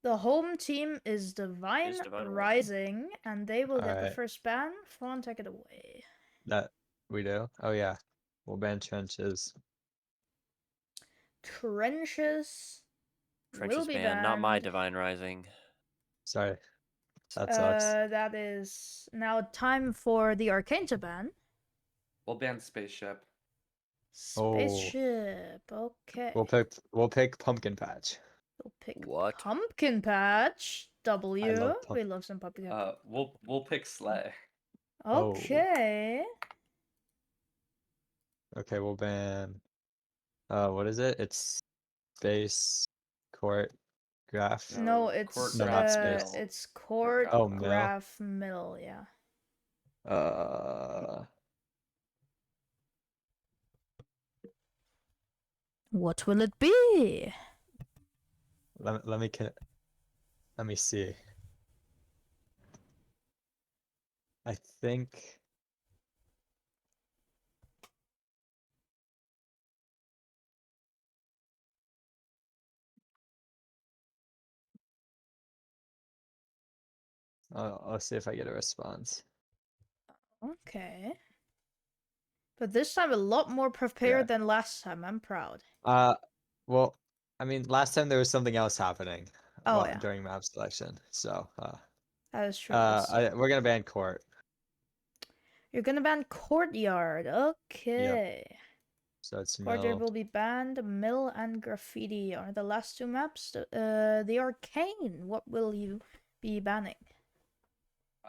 The home team is Divine Divine Rising, and they will get the Alright. first ban. Fawn, take it away. That we do? Oh yeah. We'll ban trenches. Trenches will Trenches be ban, not my banned. Divine Rising. Sorry. That sucks. That is now time for the Arcane to ban. We'll ban Spaceship. Spaceship. Okay. We'll pick Pumpkin Patch. We'll pick What? Pumpkin Patch. W. love We love some pumpkin patch. We'll pick Slay. Okay. Okay, we'll ban what is it? It's space court graph. No, Court No, not space. it's court Oh, mill. graph mill, yeah. What will it be? Let me see. I think I'll see if I get a response. Okay. But this time a lot more prepared than last time. I'm proud. Well, I mean, last time there was something else happening Oh, yeah. during map selection. So, That is true. we're gonna ban court. You're gonna ban Courtyard. Okay. Yep. So it's Courtyard mill. will be banned. Mill and Graffiti are the last two maps. The Arcane. What will you be banning?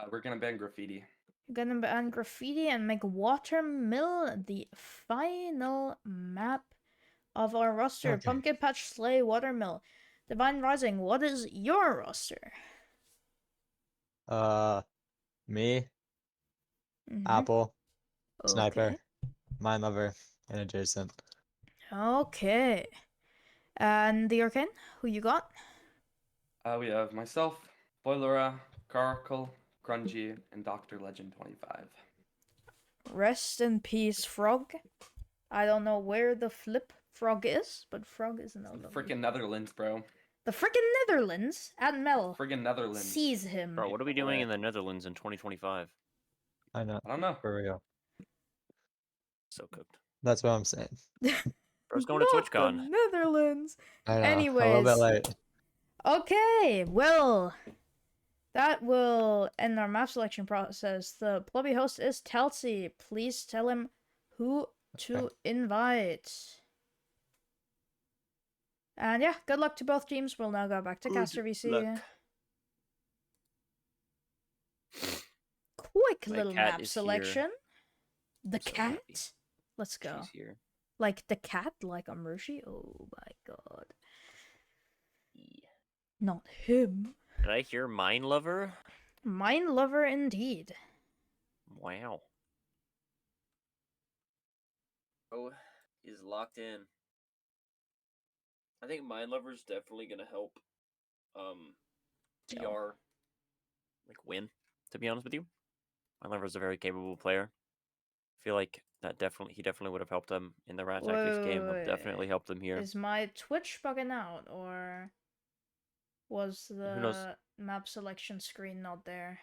We're gonna ban Graffiti. You're gonna ban Graffiti and make Watermill the final map of our roster. Okay. Pumpkin Patch, Slay, Watermill. Divine Rising, what is your roster? Me, Mhm. Apple, Okay. Sniper, Mind Lover, and Adjacent. Okay. And the Arcane, who you got? We have myself, Boilera, Caracal, Grungy, and Dr. Legend 25. Rest in peace, Frog. I don't know where the flip Frog is, but Frog is no longer. Freaking Netherlands, bro. The freaking Netherlands at Mel. Friggin' Netherlands. Seize him. Bro, what are we doing in the Netherlands in 2025? I know. I don't know. For real. So cooked. That's what I'm saying. Bro's going to TwitchCon. The Netherlands. I know. Anyways. A little bit late. Okay, well, that will end our map selection process. The Plubby host is Telsey. Please tell him who to invite. And yeah, good luck to both teams. We'll now go back to Caster VC. luck. Quick My little cat map is selection. The So cat? happy. Let's go. She's here. Like the cat, like a Mercy? Oh my god. Yeah. Not him. Did I hear Mine Lover? Mine lover indeed. Wow. Oh, he's locked in. I think Mine Lover's definitely gonna help TR like win, to be honest with you. Mine Lover's a very capable player. I feel like he definitely would have helped them in the Rat Tactics game. He'll definitely help them here. Is my Twitch bugging out, or was Who knows? the map selection screen not there?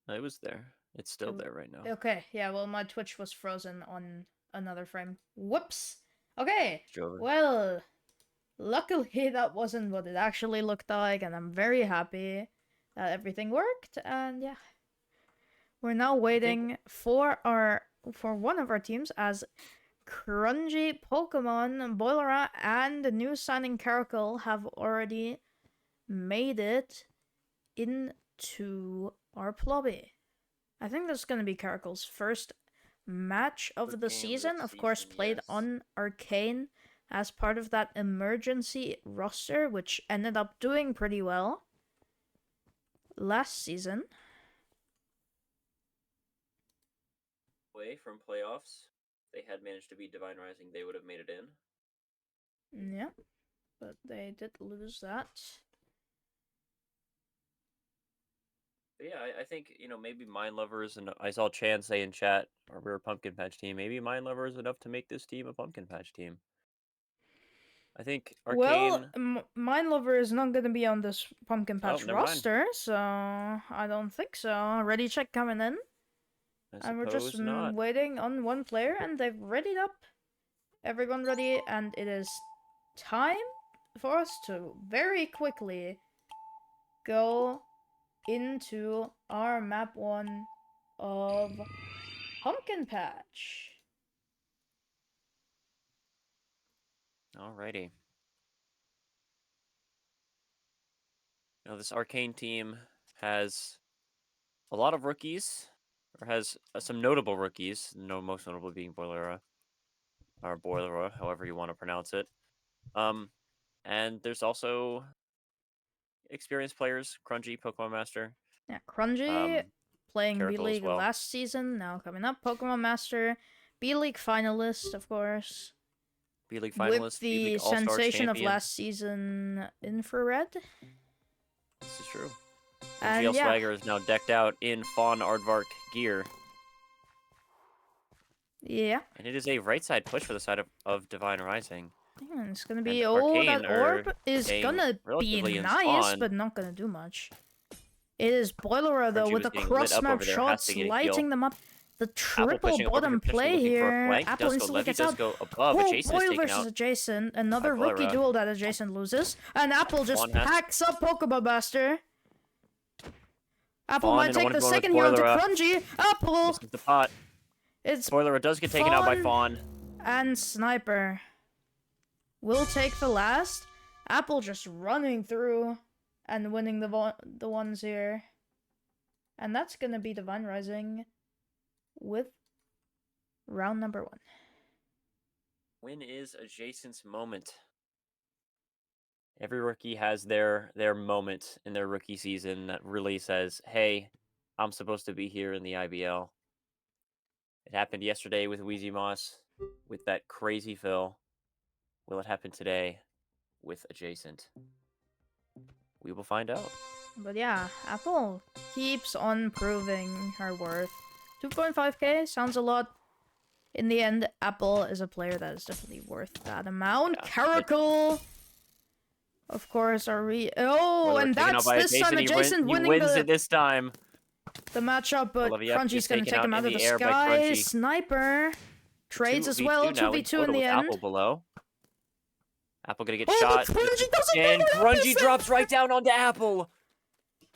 It was there. It's still there right now. Okay, yeah, well, my Twitch was frozen on another frame. Whoops! Okay, well, luckily that wasn't what it actually looked like, and I'm very happy that everything worked, and yeah. We're now waiting for one of our teams as Grungy, Pokemon, Boilera, and the new signing Caracal have already made it into our lobby. I think this is going to be Caracal's first match of the season, of course played on Arcane as part of that emergency roster, which ended up doing pretty well last season. Away from playoffs, they had managed to beat Divine Rising, they would have made it in. Yeah, but they did lose that. But yeah, I think, maybe Mind Lovers, and I saw Chan say in chat, we're a Pumpkin Patch team, maybe Mind Lover is enough to make this team a Pumpkin Patch team. I think Well, Arcane. Mine Lover is not gonna be on this Pumpkin Oh, Patch never mind. roster, so I don't think so. Ready check coming in. I And we're just suppose not. waiting on one player, and they've readied up. Everyone ready, and it is time for us to very quickly go into our map 1 of Pumpkin Patch. Alrighty. Now this Arcane team has a lot of rookies, or has some notable rookies. No, most notable being Boilera, or Boilera, however you want to pronounce it. And there's also experienced players, Grungy, Pokemon Master. Yeah, Grungy playing Caracal as B-League well. last season, now coming up. Pokemon Master, B-League finalist, of course. B-League finalist, With the B-League All-Star sensation champion. of last season, Infrared. This is true. And GL yeah. Swagger is now decked out in Fawn Aardvark gear. Yeah. And it is a right side push for the side of Divine Rising. And it's gonna be, And oh, that Arcane are orb is staying gonna be relatively in nice, spawn. but not gonna do much. It is Boilera, though, Crunchy with was the getting lit up cross-map over there, has shots, to get a lighting heal. them up. The triple pushing over bottom here, potentially play looking for a here. flank. Apple Does go instantly Levy, gets does out. go above. Oh, Adjacent is Boyle taken versus out. Adjacent. Another by rookie Boilera. duel that Adjacent loses. And Apple just Fawn has- packs up Pokemon Master. Apple Fawn might in a take the 1v1 with second here onto Boilera. Grungy. Apple! Misses the pot. It's Boilera does get taken out by Fawn. and Sniper will take the last. Apple just running through and winning the ones here. And that's gonna be Divine Rising with round number 1. When is Adjacent's moment? Every rookie has their moment in their rookie season that really says, hey, I'm supposed to be here in the IBL. It happened yesterday with Wheezy Moss, with that crazy fill. Will it happen today with Adjacent? We will find out. But yeah, Apple keeps on proving her worth. 2.5k sounds a lot. In the end, Apple is a player that is definitely worth that amount. Yeah, Caracal, of course, are we? Oh, Boilera and taken out that's by this time Adjacent he winning wins it this time. the matchup, but Olivia Crunchy's gets gonna taken take out him out in of the the air by sky. Crunchy. Sniper trades as 2v2 well. now 2v2 in the with end. Apple below. Apple gonna get Oh, shot. Crunchy doesn't And know what Grungy happens. drops right down onto Apple.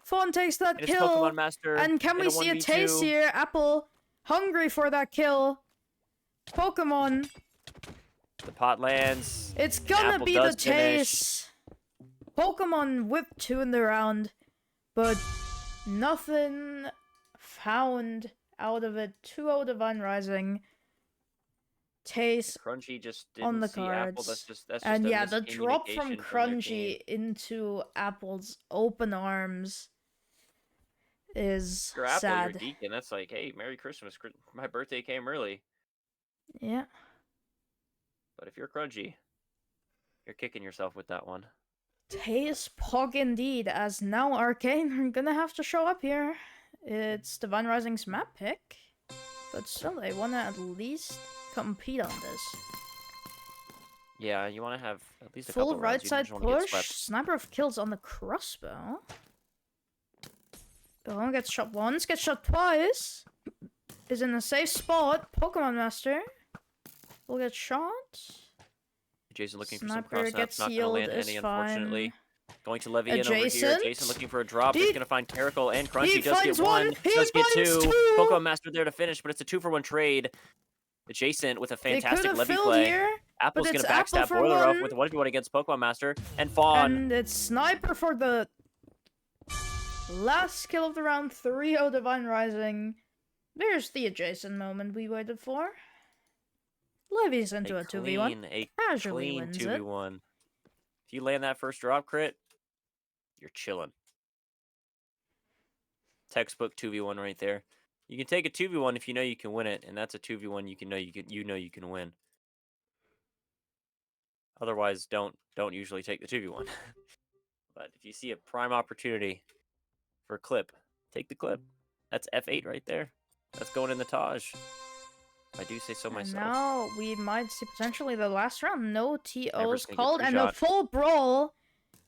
Fawn takes that And it's kill. Pokemon Master. And can in we a see a 1v2. taste here? Apple hungry for that kill. Pokemon. The pot lands. It's gonna Apple be the does finish. taste. Pokemon whipped 2 in the round, but nothing found out of it. 2-0 Divine Rising. Taste Crunchy just on didn't the see Apple. cards. That's just And a yeah, the drop from miscommunication from their team. Crunchy into Apple's open arms is You're Apple, sad. you're geeking. That's like, hey, Merry Christmas. My birthday came early. Yeah. But if you're Crunchy, you're kicking yourself with that one. Taste Pog indeed, as now Arcane are gonna have to show up here. It's Divine Rising's map pick, but still, they wanna at least compete on this. Yeah, you want to have at least a Full couple right rounds. You side just wanna get push, swept. sniper of kills on the crossbow. Oh, gets shot once, gets shot twice. Is in a safe spot. Pokemon Master will get shot. Jason looking for some Sniper cross gets snaps. Not going to healed land is any, fine. unfortunately. Going to Levy in over here. Adjacent. Jason looking for a drop. He's He- going to find Caracal and Crunchy. he Does finds get one. He Does get finds two. two. Pokemon Master there to finish, but it's a 2-for-1 trade. Adjacent with a They fantastic could have Levy filled play. here, Apple's but going to it's Apple backstab for Boiler one. off with a 1v1 against Pokemon Master. And Fawn. and it's Sniper for the last kill of the round. 3-0 Divine Rising. There's the Adjacent moment we waited for. Levy's into a 2v1. A Casually clean wins it. 2v1. If you land that first drop crit, you're chilling. Textbook 2v1 right there. You can take a 2v1 if you know you can win it, and that's a 2v1 you know you can win. Otherwise, don't usually take the 2v1. But if you see a prime opportunity for a clip, take the clip. That's F8 right there. That's going in the Taj. I do say so And myself. now we might see potentially the last round. No TOs gonna get called, and a three-shot. full brawl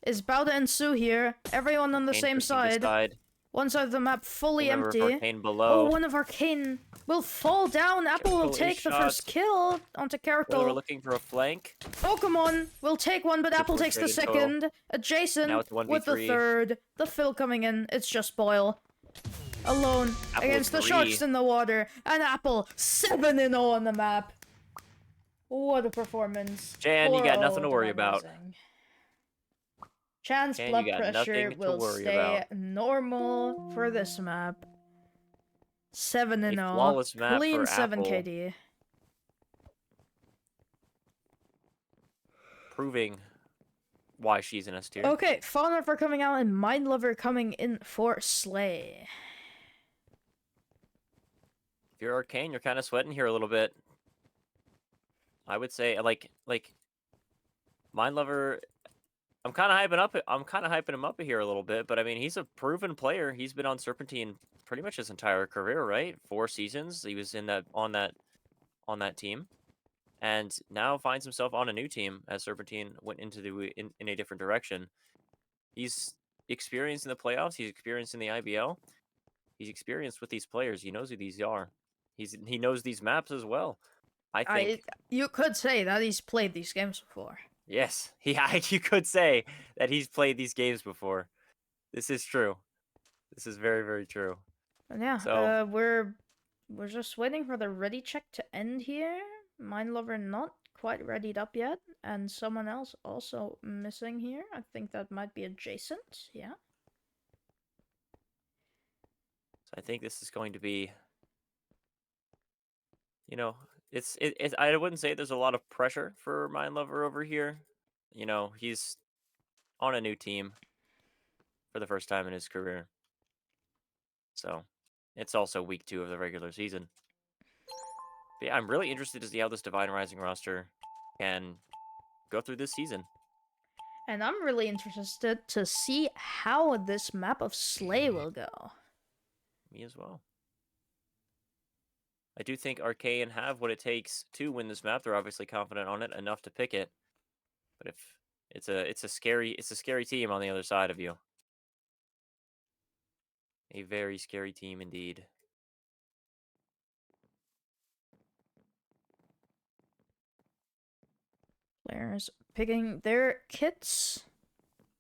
is about to ensue here. Everyone on the Arcane same pushing this side. side. One side of the map fully Remember, empty. Arcane Oh, below. one of Arcane will fall down. Apple will Caracol is take the first shot. kill onto We're Caracol. looking for a flank. Pokemon will take one, but Apple 2 takes the trade in total. second. Now Adjacent it's with the 1v3. third. The fill coming in. It's just Boyle. Alone Apple against the with sharks 3. in the water. And Apple 7-0 on the map. What a performance. Jan, you got 4-0 nothing to worry about. Rising. Chan's Jan, blood you got pressure nothing to will worry stay about. normal for this map. 7-0. A flawless map Clean for 7 Apple. KD. Proving why she's in S tier. Okay, Fauna for coming out and Mind Lover coming in for Slay. If you're Arcane, you're kind of sweating here a little bit. I would say, like Mind Lover. I'm kind of hyping him up here a little bit, but I mean, he's a proven player. He's been on Serpentine pretty much his entire career, right? 4 seasons. He was on that team, and now finds himself on a new team as Serpentine went into in a different direction. He's experienced in the playoffs. He's experienced in the IBL. He's experienced with these players. He knows who these are. He knows these maps as well. I think. You could say that he's played these games before. Yes, you could say that he's played these games before. This is true. This is very, very true. And yeah, So- we're just waiting for the ready check to end here. Mind Lover not quite readied up yet, and someone else also missing here. I think that might be adjacent. Yeah. So I think this is going to be, I wouldn't say there's a lot of pressure for Mind Lover over here. He's on a new team for the first time in his career. So it's also week 2 of the regular season. But yeah, I'm really interested to see how this Divine Rising roster can go through this season. And I'm really interested to see how this map of Slay will go. Me as well. I do think Arcane have what it takes to win this map. They're obviously confident on it enough to pick it. But if it's a scary team on the other side of you. A very scary team indeed. Players picking their kits,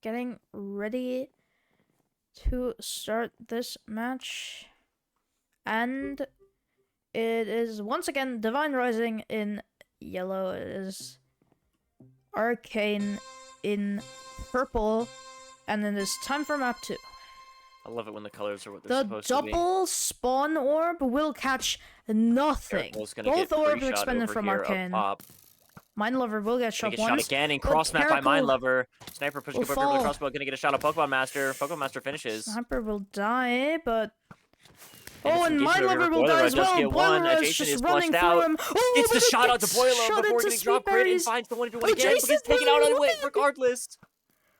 getting ready to start this match. And it is once again Divine Rising in yellow. It is Arcane in purple. And then it's time for map 2. I love it when the colors are what they're The supposed to be. double spawn orb will catch nothing. Careful's gonna Both get orbs free shot expended over from here up Arcane. top. Mind Lover will get Gonna shot get once. shot again and but cross map by Mind Caracol Lover. Sniper pushing will up over the fall. crossbow. Gonna get a shot at Pokemon Master. Pokemon Master finishes. Sniper will die, but... And Oh, it's and engagement Mind over Lover here. will Boiler die Red as does well. get one. Boiler is Adjacent just is running flushed through out. him. Oh, It's but the it shot out to gets Boiler shot before into getting drop crit and Sweetberries. finds the 1v1 again. But Adjacent, gets taken where out are we anyway, looking? regardless.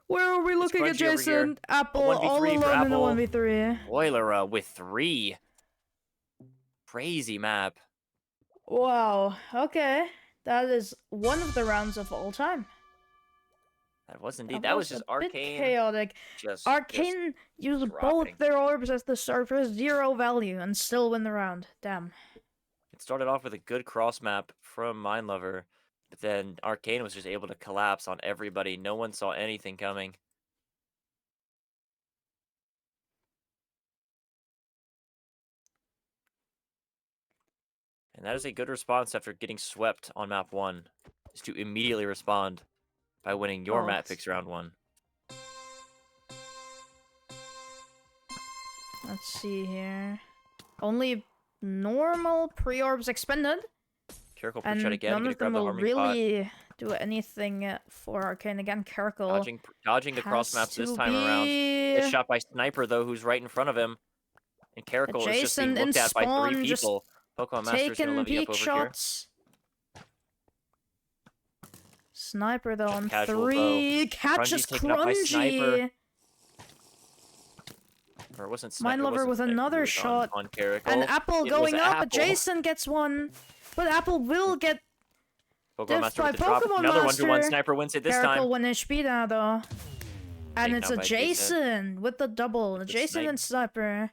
Where are we looking, Crunchy over here. adjacent? Apple all 1v3 for alone in the Apple. 1v3. Boiler with 3. Crazy map. Wow, okay. That is one of the rounds of all time. That was indeed. That was just a bit Arcane. chaotic. Just Arcane used dropping. both their orbs as the start for 0 value and still win the round. Damn. It started off with a good cross map from Mind Lover, but then Arcane was just able to collapse on everybody. No one saw anything coming. And that is a good response after getting swept on map 1, is to immediately respond by winning your map picks round 1. Let's see here. Only normal pre-orbs expended. Caracol And push out again. none Gonna of grab them the will harming pot. really do anything for Arcane. Again, Caracol Dodging the cross maps this has time to around. be Gets shot by Sniper though, who's right in front of him. And Caracol is just being adjacent in looked at by 3 spawn, just people. Pokemon Master is gonna taking levy up peek over shots. Sniper though Just on casual 3 catches Crunchy's taken up by Sniper. Crunchy. Or it wasn't Mind Sniper. Lover with another shot. on Caracol. And Apple It was going up. Apple. Adjacent gets one. But Apple will get Pokemon diffed Master by with the drop. Pokemon Another Master. 1-to-1 sniper wins it this Caracal time. 1 HP now, though. And Taken it's out a by Jason with the double. With the Jason snipe. and Sniper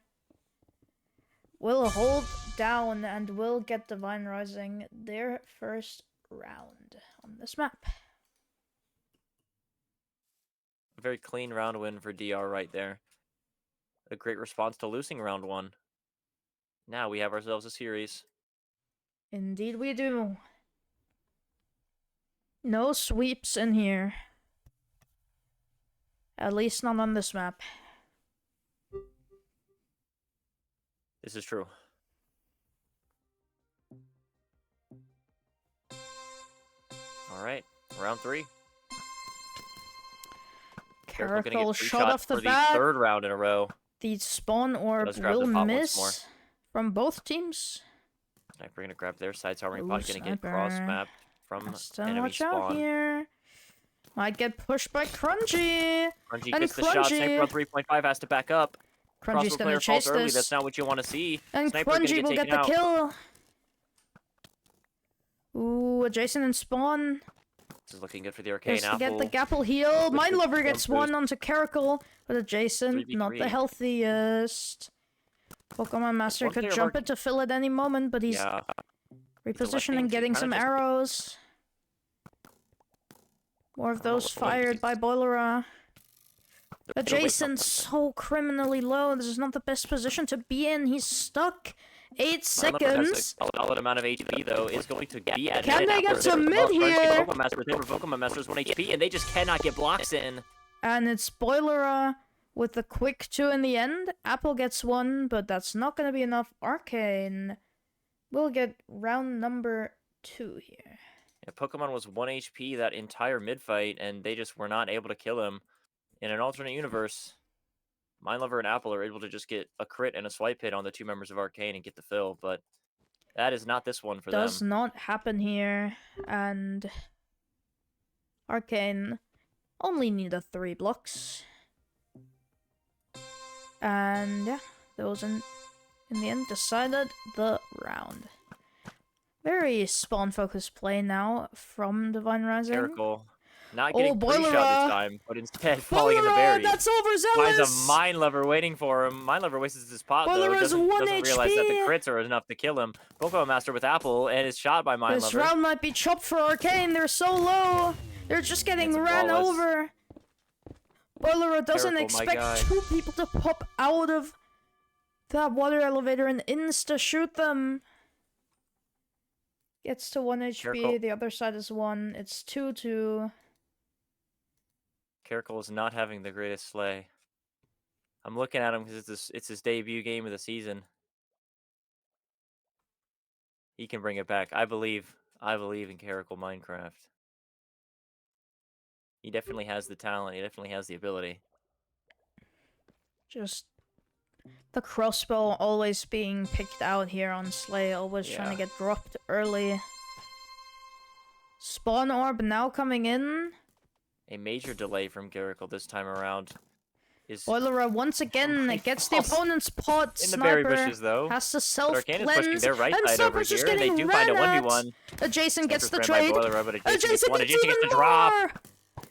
will hold down and will get Divine Rising their first round on this map. A very clean round win for DR right there. A great response to losing round 1. Now we have ourselves a series. Indeed we do. No sweeps in here. At least not on this map. This is true. All right, round 3. Caracal gonna Caracal get 3 shot shots off the for bat. the 3rd round in a row. The spawn orb Let's grab the will pot once more. miss from both teams. Sniper gonna grab their side sovereign Ooh, pot, gonna get Sniper. cross mapped from Still enemy watch out spawn. here. Might get pushed by Crunchy. Crunchy And gets the shot. Crunchy. Sniper on 3.5 has to back up. Crunchy's Crossbow gonna player falls chase early. this. That's not what you want to see. And Sniper gonna Crunchy will get taken the out. kill. Ooh, adjacent and spawn. This is looking good for the Arcane Just to Apple. get the Gapple heal. With Mind the Lover gets jump one boost. onto Caracal, but adjacent, not the 3v3. healthiest. Pokemon Master One could player of jump Arc- it to fill at any moment, but he's Yeah. repositioning, electing to getting kinda some just- arrows. More of I don't know those what one fired by is. Boilera. They're waiting Adjacent on so criminally low. This is not the best position to be in. He's stuck. 8 Mind Lover has seconds. a solid amount of HP though. Is going to be at Can mid they get after some their- mid well, Crunchy here? Pokemon Master with him, Pokemon Master's 1 HP, and they just cannot get blocks in. And it's Boilera with the quick 2 in the end. Apple gets 1, but that's not going to be enough. Arcane will get round number 2 here. Yeah, Pokemon was 1 HP that entire mid fight, and they just were not able to kill him. In an alternate universe, Mind Lover and Apple are able to just get a crit and a swipe hit on the 2 members of Arcane and get the fill, but that is not this one for Does them. not happen here. And Arcane only need a 3 blocks. And yeah, those in the end decided the round. Very spawn-focused play now from Divine Rising. Caracal not getting Boilera. pre-shot this time, but instead falling in the Boilera, berries. that's Finds overzealous! a Mind Lover waiting for him. Mind Lover wastes his pot, though. Boilera's Doesn't 1 realize that the HP. crits are enough to kill him. Pokemon Master with Apple, and is shot by Mind This Lover. round might be chopped for Arcane. They're so low. They're just getting It's ran flawless. over. Boilera doesn't Caracal, my expect guy. 2 people to pop out of that water elevator and insta-shoot them. Gets to 1 HP. Caracal. The other side is 1. It's 2-2. Caracal is not having the greatest sleigh. I'm looking at him because it's his debut game of the season. He can bring it back. I believe in Caracal Minecraft. He definitely has the talent. He definitely has the ability. Just the crossbow always being picked out here on Slay. Always trying to Yeah. get dropped early. Spawn orb now coming in. A major delay from Caracal this time around is Boilera once again my gets the false. opponent's pot. in the berry Sniper bushes, though. has to But Arcane is pushing self-cleanse. their right And side over Sniper's just here, and they getting do find a ran 1v1. at. Adjacent gets the Sniper's ran trade. by Boilera, but Adjacent gets Adjacent one. gets Adjacent even gets the drop. more!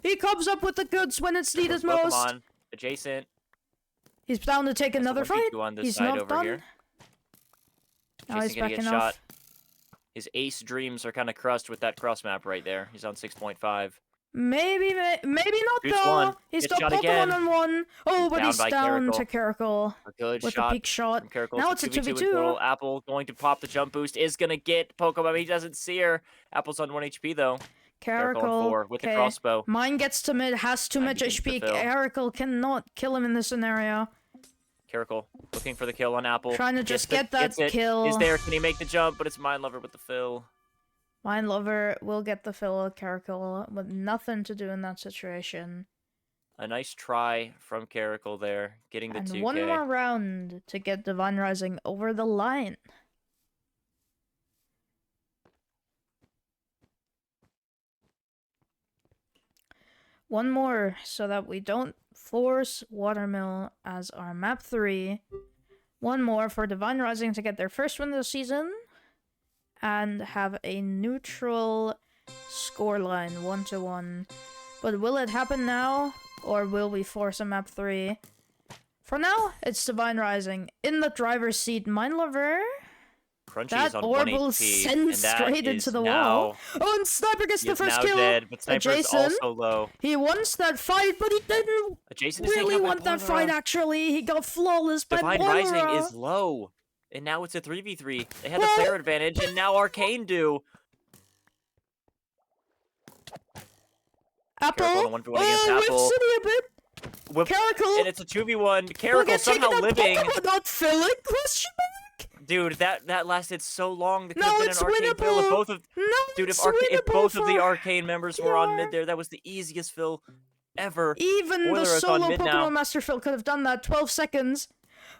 He comes up with the goods when it's needed most. Pokemon. Adjacent. He's down to take Has the another fight. 1v2 on this He's side not over done. here. Now he's Adjacent gonna get backing shot. off. His ace dreams are kind of crushed with that cross map right there. He's on 6.5. Maybe not Shoots though. one. He's Gets got shot again. Pokemon on 1. Oh, but Down he's by down Caracal. to Caracal A good with shot the peak shot. from Caracal. Now it's a 2v2 in 2v2. total. Apple going to pop the jump boost. Is going to get Pokemon. He doesn't see her. Apple's on 1 HP, though. Caracal on Caracal 4 with the okay. crossbow. Mine gets to mid, has too And much begins to HP. fill. Caracal cannot kill him in this scenario. Caracal looking for the kill on Apple. Trying to Gets just get that gets it. kill. Is there? Can he make the jump? But it's Mind Lover with the fill. Mind Lover will get the fill. Caracal with nothing to do in that situation. A nice try from Caracal there, getting the And 2K. one more round to get Divine Rising over the line. One more so that we don't force Watermill as our map 3. One more for Divine Rising to get their first win of the season. and have a neutral scoreline 1-1. But will it happen now, or will we force a map 3? For now, it's Divine Rising. In the driver's seat, Mindlover. Crunchy That is on orb 1 will HP, send and that straight is into the now, wall. Oh, and Sniper gets he the is first now kill. dead, but Sniper's Jason, also low. he wants that fight, but he didn't Jason is taken really out by want that fight, Boilera. actually. He got flawless by Divine Boilera. Rising is low, and now it's a 3v3. They had the player advantage, and now Arcane do. Apple. Careful on the 1v1 against Apple. Whip City a bit. Whip, Caracal. and it's a 2v1. Caracal somehow living. Not filling? Question mark? Dude, that lasted so long. There could No, have been it's an Arcane fill if winnable. both of No, dude, it's if both of the winnable for Arcane members were on PR. mid there, that was the easiest fill ever. Even the Boiler is on solo mid Pokemon now. Master Fill could have done that. 12 seconds.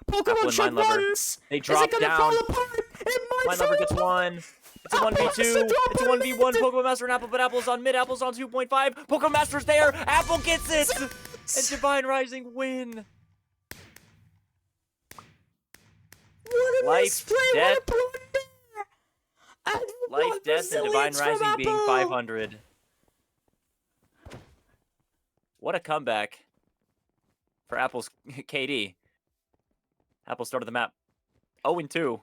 Apple Pokemon and shot Mindlover. once. They Is it drop gonna down. fall apart? It might fall Mindlover gets apart. 1. It's a 1v2. It's a 1v1. Pokemon Master and Apple, but Apple's on mid. Apple's on 2.5. Pokemon Master's there. Apple gets it. And Divine Rising win. What a Life, misplay, death. what a blunder! And Life, what death, and Divine resilience from Rising being Apple. 500. What a comeback for Apple's KD. Apple started the map 0-2.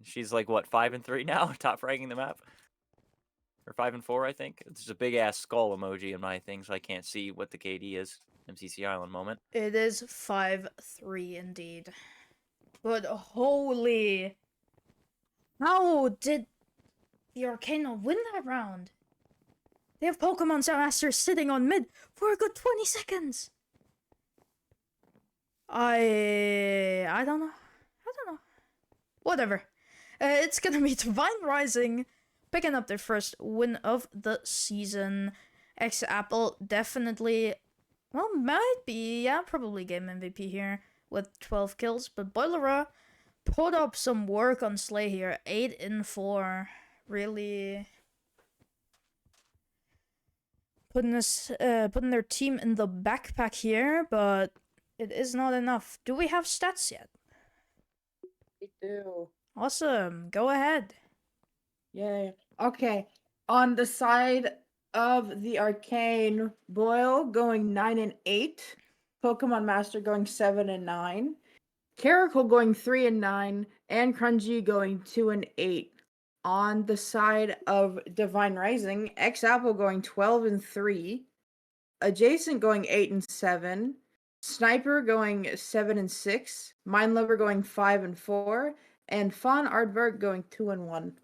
She's like, what, 5-3 now? Top ranking the map? Or 5-4, I think. There's a big-ass skull emoji in my thing, so I can't see what the KD is. MCC Island moment. It is 5-3 indeed. But holy... How did the Arcane win that round? They have Pokemon Master sitting on mid for a good 20 seconds. I don't know. Whatever. It's gonna be Divine Rising picking up their first win of the season. Apple definitely, well, might be, yeah, probably game MVP here with 12 kills. But Boilera put up some work on Slay here. 8-4. Really putting their team in the backpack here, but it is not enough. Do we have stats yet? We do. Awesome. Go ahead. Yay. Okay. On the side of the Arcane, Boyle going 9-8. Pokemon Master going 7-9. Caracal going 3-9. And Crunchy going 2-8. On the side of Divine Rising, Apple going 12-3. Adjacent going 8-7. Sniper going 7-6. Mindlover going 5-4. And Fawn Ardberg going 2-1.